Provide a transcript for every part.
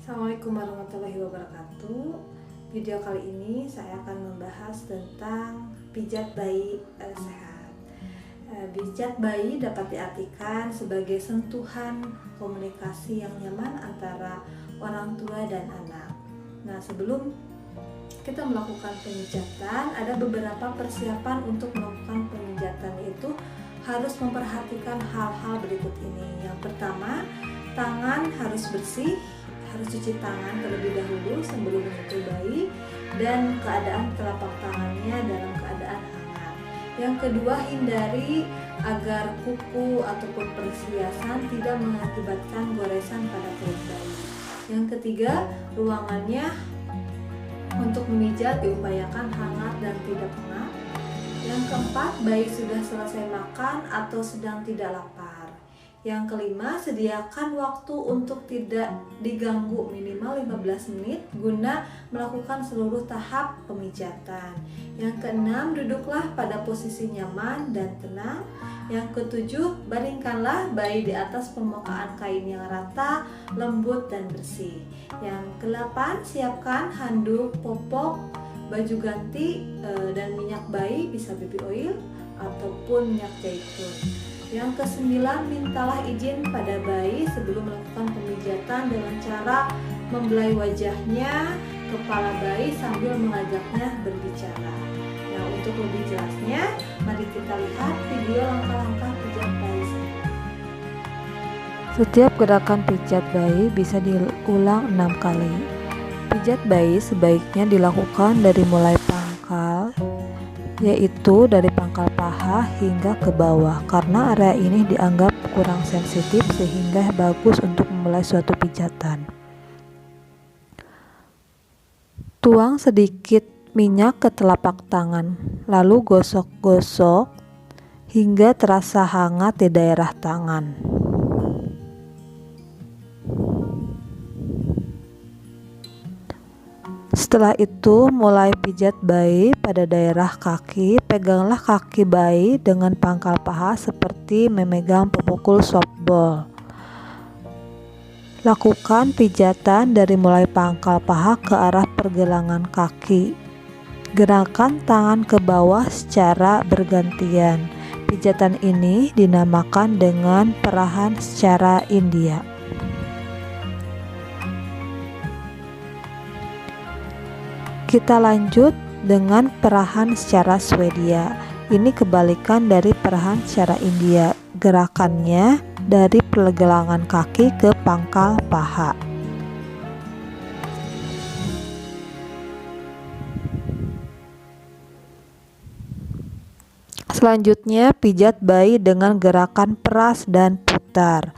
Assalamualaikum warahmatullahi wabarakatuh. Video kali ini saya akan membahas tentang pijat bayi sehat. Pijat bayi dapat diartikan sebagai sentuhan komunikasi yang nyaman antara orang tua dan anak. Nah, sebelum kita melakukan pemijatan, ada beberapa persiapan untuk melakukan pemijatan, yaitu harus memperhatikan hal-hal berikut ini. Yang pertama, tangan harus bersih, harus cuci tangan terlebih dahulu sebelum menyentuh bayi, dan keadaan telapak tangannya dalam keadaan hangat. Yang kedua, hindari agar kuku ataupun perhiasan tidak mengakibatkan goresan pada perut bayi. Yang ketiga, ruangannya untuk memijat diupayakan hangat dan tidak pengap. Yang keempat, bayi sudah selesai makan atau sedang tidak lapar. Yang kelima, sediakan waktu untuk tidak diganggu minimal 15 menit guna melakukan seluruh tahap pemijatan. Yang keenam, duduklah pada posisi nyaman dan tenang. Yang ketujuh, baringkanlah bayi di atas permukaan kain yang rata, lembut dan bersih. Yang kedelapan, siapkan handuk, popok, baju ganti dan minyak bayi, bisa baby oil ataupun minyak zaitun. Yang kesembilan, mintalah izin pada bayi sebelum melakukan pemijatan dengan cara membelai wajahnya, kepala bayi sambil mengajaknya berbicara. Nah, untuk lebih jelasnya, mari kita lihat video langkah-langkah pijat bayi. Setiap gerakan pijat bayi bisa diulang 6 kali. Pijat bayi sebaiknya dilakukan dari mulai pangkal, yaitu dari pangkal paha hingga ke bawah, karena area ini dianggap kurang sensitif sehingga bagus untuk memulai suatu pijatan. Tuang sedikit minyak ke telapak tangan, lalu gosok-gosok hingga terasa hangat di daerah tangan. Setelah itu, mulai pijat bayi pada daerah kaki. Peganglah kaki bayi dengan pangkal paha seperti memegang pemukul softball. Lakukan pijatan dari mulai pangkal paha ke arah pergelangan kaki. Gerakan tangan ke bawah secara bergantian. Pijatan ini dinamakan dengan perahan secara India. Kita lanjut dengan perahan secara Swedia. Ini kebalikan dari perahan secara India. Gerakannya dari pergelangan kaki ke pangkal paha. Selanjutnya, pijat bayi dengan gerakan peras dan putar.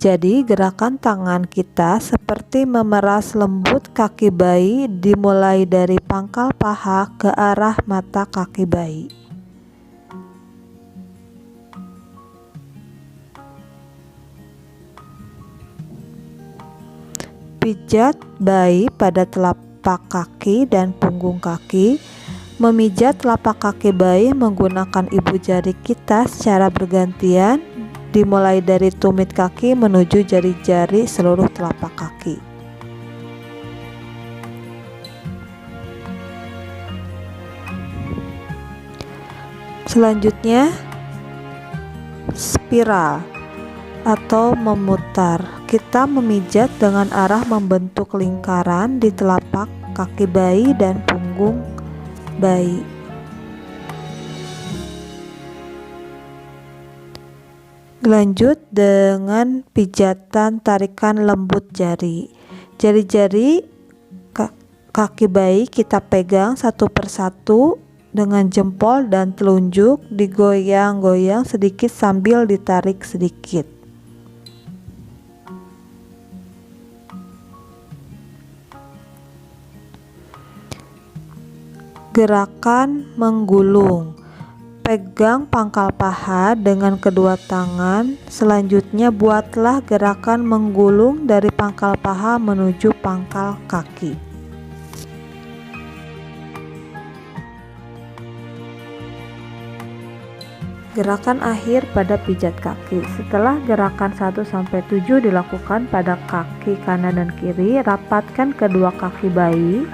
Jadi, gerakan tangan kita seperti memeras lembut kaki bayi dimulai dari pangkal paha ke arah mata kaki bayi. Pijat bayi pada telapak kaki dan punggung kaki. Memijat telapak kaki bayi menggunakan ibu jari kita secara bergantian, dimulai dari tumit kaki menuju jari-jari seluruh telapak kaki. Selanjutnya, spiral atau memutar. Kita memijat dengan arah membentuk lingkaran di telapak kaki bayi dan punggung bayi. Lanjut dengan pijatan tarikan lembut jari. Jari-jari kaki bayi kita pegang satu persatu dengan jempol dan telunjuk, digoyang-goyang sedikit sambil ditarik sedikit. Gerakan menggulung. Pegang pangkal paha dengan kedua tangan. Selanjutnya, buatlah gerakan menggulung dari pangkal paha menuju pangkal kaki. Gerakan akhir pada pijat kaki. Setelah gerakan 1-7 dilakukan pada kaki kanan dan kiri, rapatkan kedua kaki bayi.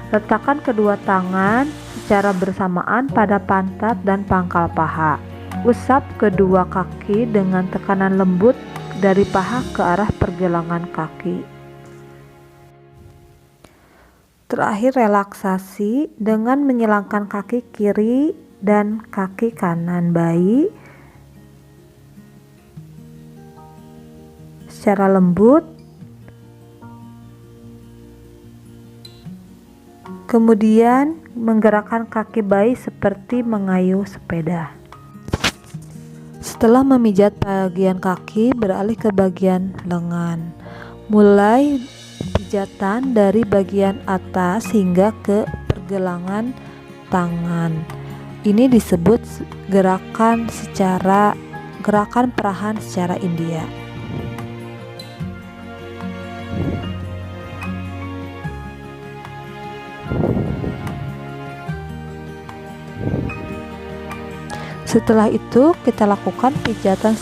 Letakkan kedua tangan secara bersamaan pada pantat dan pangkal paha. Usap kedua kaki dengan tekanan lembut dari paha ke arah pergelangan kaki. Terakhir, relaksasi dengan menyilangkan kaki kiri dan kaki kanan bayi secara lembut. Kemudian menggerakkan kaki bayi seperti mengayuh sepeda. Setelah memijat bagian kaki, beralih ke bagian lengan. Mulai pijatan dari bagian atas hingga ke pergelangan tangan. Ini disebut gerakan perahan secara India. Setelah itu kita lakukan pijatan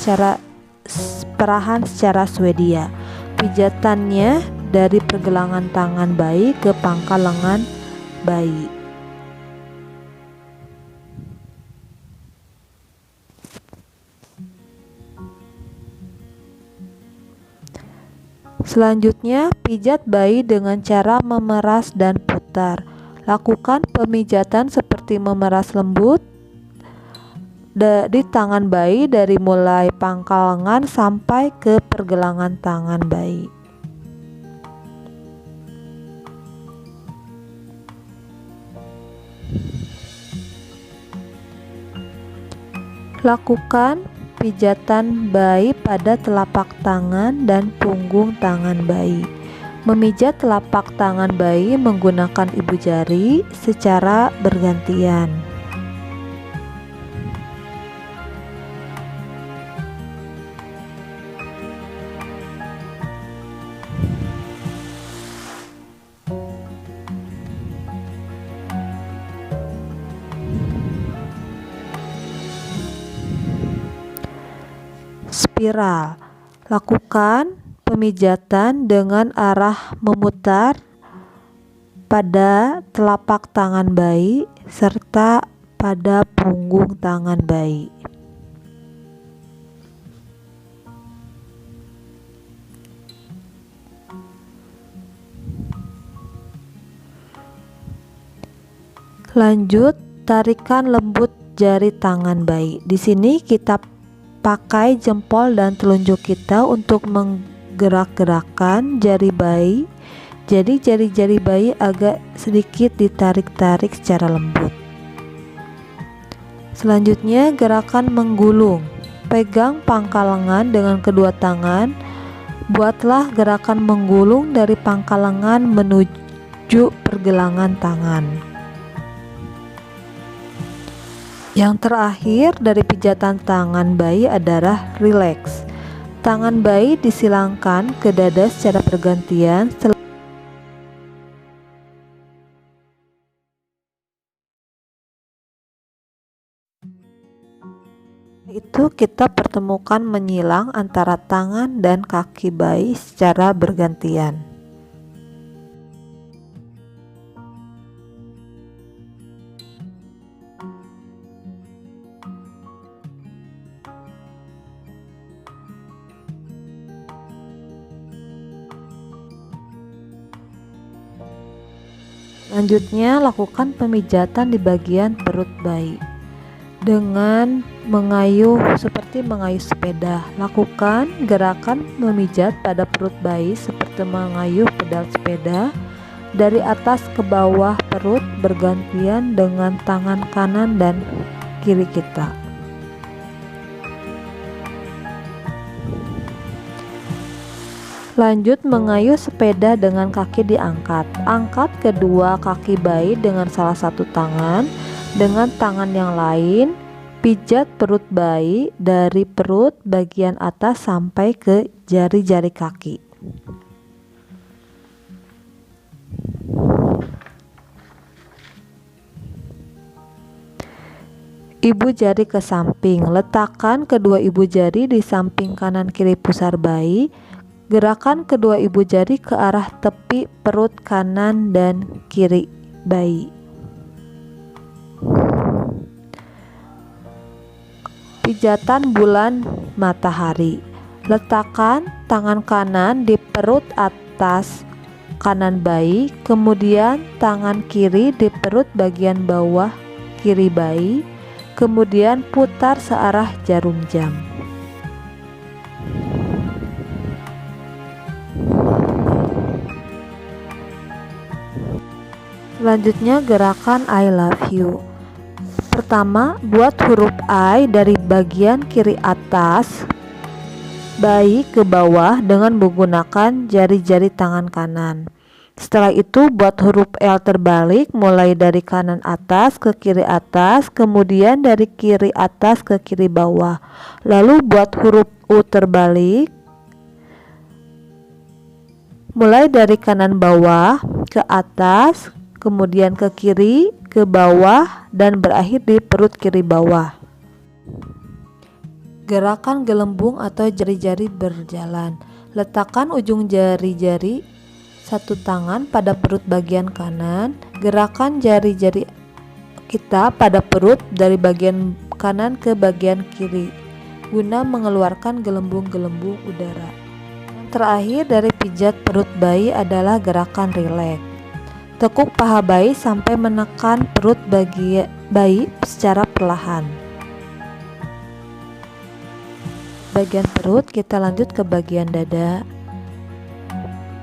perahan secara Swedia. Pijatannya dari pergelangan tangan bayi ke pangkal lengan bayi. Selanjutnya, pijat bayi dengan cara memeras dan putar. Lakukan pemijatan seperti memeras lembut di tangan bayi dari mulai pangkal lengan sampai ke pergelangan tangan bayi. Lakukan pijatan bayi pada telapak tangan dan punggung tangan bayi. Memijat telapak tangan bayi menggunakan ibu jari secara bergantian. Spiral. Lakukan pemijatan dengan arah memutar pada telapak tangan bayi serta pada punggung tangan bayi. Lanjut, tarikan lembut jari tangan bayi. Di sini kita pakai jempol dan telunjuk kita untuk menggerak-gerakkan jari bayi. Jadi jari-jari bayi agak sedikit ditarik-tarik secara lembut. Selanjutnya, gerakan menggulung. Pegang pangkal lengan dengan kedua tangan. Buatlah gerakan menggulung dari pangkal lengan menuju pergelangan tangan. Yang terakhir dari pijatan tangan bayi adalah rileks. Tangan bayi disilangkan ke dada secara bergantian. Itu kita pertemukan menyilang antara tangan dan kaki bayi secara bergantian. Selanjutnya, lakukan pemijatan di bagian perut bayi dengan mengayuh seperti mengayuh sepeda. Lakukan gerakan memijat pada perut bayi seperti mengayuh pedal sepeda dari atas ke bawah perut bergantian dengan tangan kanan dan kiri kita. Lanjut, mengayuh sepeda dengan kaki diangkat. Angkat kedua kaki bayi dengan salah satu tangan. Dengan tangan yang lain, pijat perut bayi dari perut bagian atas sampai ke jari-jari kaki. ibu jari ke samping. Letakkan kedua ibu jari di samping kanan kiri pusar bayi. Gerakan kedua ibu jari ke arah tepi perut kanan dan kiri bayi. Pijatan bulan matahari. Letakkan tangan kanan di perut atas kanan bayi, kemudian tangan kiri di perut bagian bawah kiri bayi, kemudian putar searah jarum jam. Selanjutnya gerakan I love you. Pertama, buat huruf I dari bagian kiri atas bayi ke bawah dengan menggunakan jari-jari tangan kanan. Setelah itu buat huruf L terbalik, mulai dari kanan atas ke kiri atas, kemudian dari kiri atas ke kiri bawah. Lalu buat huruf U terbalik, mulai dari kanan bawah ke atas, kemudian ke kiri, ke bawah, dan berakhir di perut kiri bawah. Gerakan gelembung atau jari-jari berjalan. Letakkan ujung jari-jari satu tangan pada perut bagian kanan. Gerakan jari-jari kita pada perut dari bagian kanan ke bagian kiri guna mengeluarkan gelembung-gelembung udara. Yang terakhir dari pijat perut bayi adalah gerakan rileks. Tekuk paha bayi sampai menekan perut bayi secara perlahan. Bagian perut, kita lanjut ke bagian dada.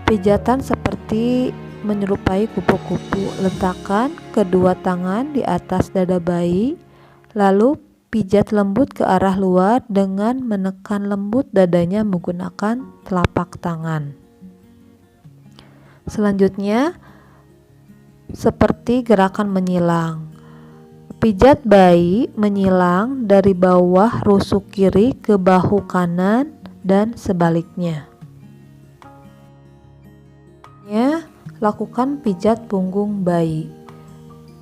Pijatan seperti menyerupai kupu-kupu. Letakkan kedua tangan di atas dada bayi, lalu pijat lembut ke arah luar dengan menekan lembut dadanya menggunakan telapak tangan. Selanjutnya seperti gerakan menyilang. Pijat bayi menyilang dari bawah rusuk kiri ke bahu kanan dan sebaliknya. Lakukan pijat punggung bayi.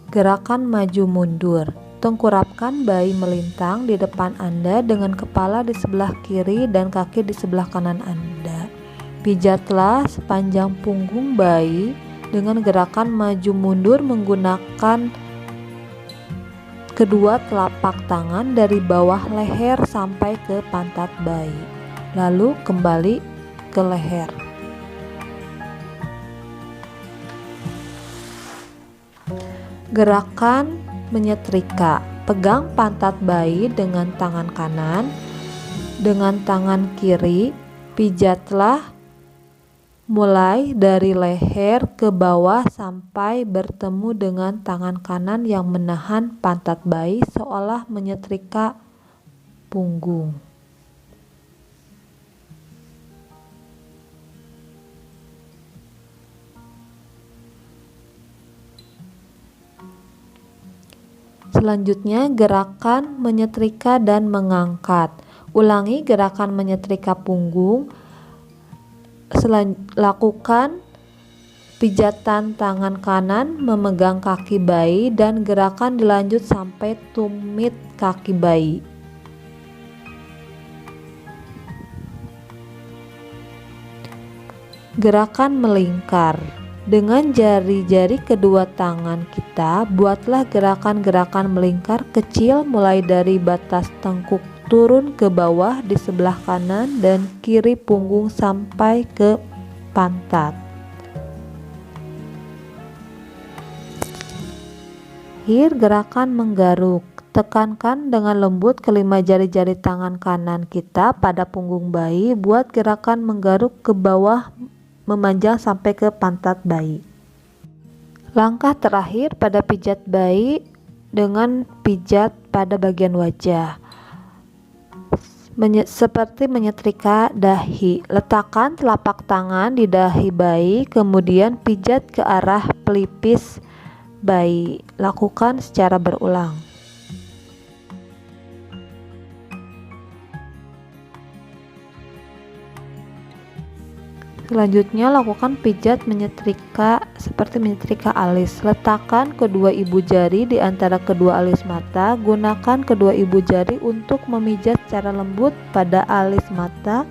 Gerakan maju mundur. Tengkurapkan bayi melintang di depan Anda dengan kepala di sebelah kiri dan kaki di sebelah kanan Anda. Pijatlah sepanjang punggung bayi dengan gerakan maju mundur menggunakan kedua telapak tangan dari bawah leher sampai ke pantat bayi, lalu kembali ke leher. Gerakan menyetrika. Pegang pantat bayi dengan tangan kanan, dengan tangan kiri pijatlah mulai dari leher ke bawah sampai bertemu dengan tangan kanan yang menahan pantat bayi seolah menyetrika punggung. Selanjutnya gerakan menyetrika dan mengangkat. Ulangi gerakan menyetrika punggung. Lakukan pijatan tangan kanan memegang kaki bayi dan gerakan dilanjut sampai tumit kaki bayi. Gerakan melingkar. Dengan jari-jari kedua tangan kita, buatlah gerakan-gerakan melingkar kecil mulai dari batas tengkuk turun ke bawah di sebelah kanan dan kiri punggung sampai ke pantat. Akhir gerakan menggaruk. Tekankan dengan lembut kelima jari-jari tangan kanan kita pada punggung bayi. Buat gerakan menggaruk ke bawah memanjang sampai ke pantat bayi. Langkah terakhir pada pijat bayi dengan pijat pada bagian wajah. Seperti menyetrika dahi. Letakkan telapak tangan di dahi bayi, kemudian pijat ke arah pelipis bayi. Lakukan secara berulang. Selanjutnya lakukan pijat menyetrika seperti menyetrika alis. Letakkan kedua ibu jari di antara kedua alis mata. Gunakan kedua ibu jari untuk memijat secara lembut pada alis mata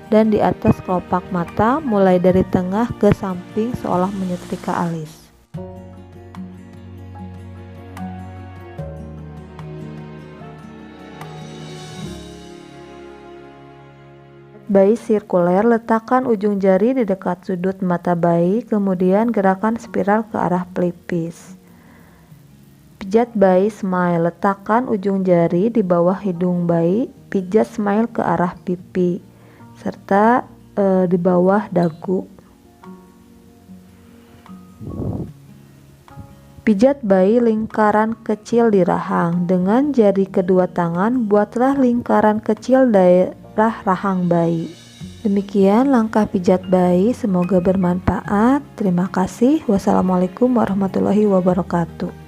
dan di atas kelopak mata, mulai dari tengah ke samping seolah menyetrika alis. Bayi sirkuler, letakkan ujung jari di dekat sudut mata bayi, kemudian gerakan spiral ke arah pelipis. Pijat bayi smile, letakkan ujung jari di bawah hidung bayi, pijat smile ke arah pipi, serta di bawah dagu. Pijat bayi lingkaran kecil di rahang. Dengan jari kedua tangan, buatlah lingkaran kecil daerah rahang bayi. Demikian langkah pijat bayi, semoga bermanfaat. Terima kasih. Wassalamualaikum warahmatullahi wabarakatuh.